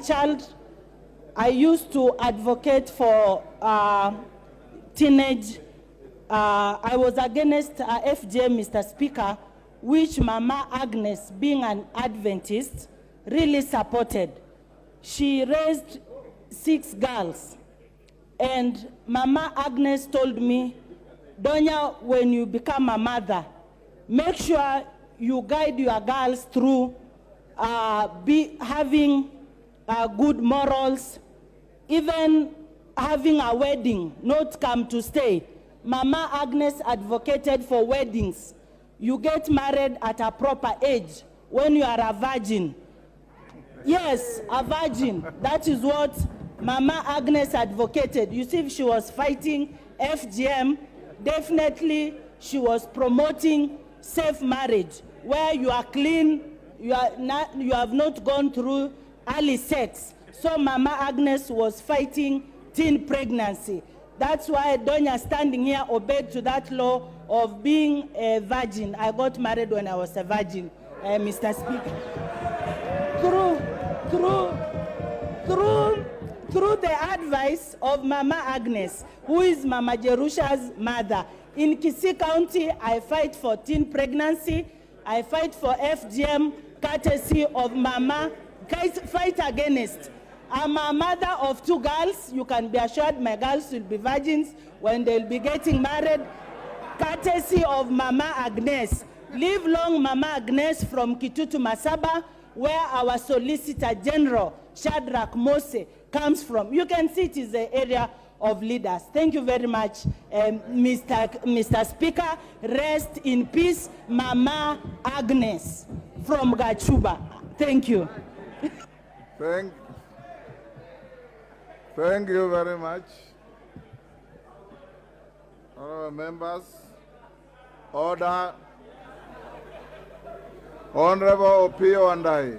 child, I used to advocate for teenage. I was against FGM, Mr. Speaker, which Mama Agnes, being an Adventist, really supported. She raised 6 girls. And Mama Agnes told me, Donya, when you become a mother, make sure you guide your girls through having good morals, even having a wedding, not come to stay. Mama Agnes advocated for weddings. You get married at a proper age when you are a virgin. Yes, a virgin. That is what Mama Agnes advocated. You see, if she was fighting FGM, definitely she was promoting safe marriage, where you are clean, you have not gone through early sex. So Mama Agnes was fighting teen pregnancy. That's why Donya standing here obeyed to that law of being a virgin. I got married when I was a virgin, Mr. Speaker. Through the advice of Mama Agnes, who is Mama Jerusha's mother. In Kisii County, I fight for teen pregnancy. I fight for FGM, courtesy of Mama. Fight against. I'm a mother of 2 girls. You can be assured my girls will be virgins when they'll be getting married. Courtesy of Mama Agnes. Live long Mama Agnes from Kitutu Masaba, where our Solicitor General, Shadrach Mose, comes from. You can see it is the area of leaders. Thank you very much, Mr. Speaker. Rest in peace, Mama Agnes from Gachuba. Thank you. Thank you very much. Honorable members, order. Honorable Opio and I.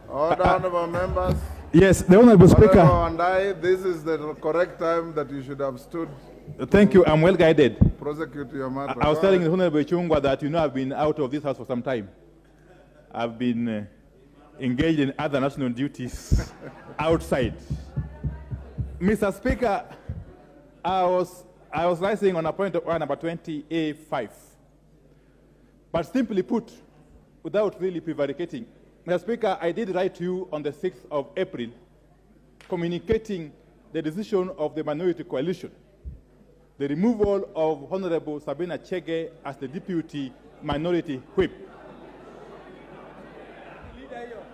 Order, honorable members. Yes, the Honorable Speaker. Honorable and I, this is the correct time that you should have stood. Thank you, I'm well guided. Prosecute your matter. I was telling the Honorable Chungwa that I've been out of this house for some time. I've been engaged in other national duties outside. Mr. Speaker, I was rising on a point of order number 20A5. But simply put, without really prevaricating, Mr. Speaker, I did write to you on the 6th of April, communicating the decision of the minority coalition, the removal of Honorable Sabina Chege as the deputy minority whip.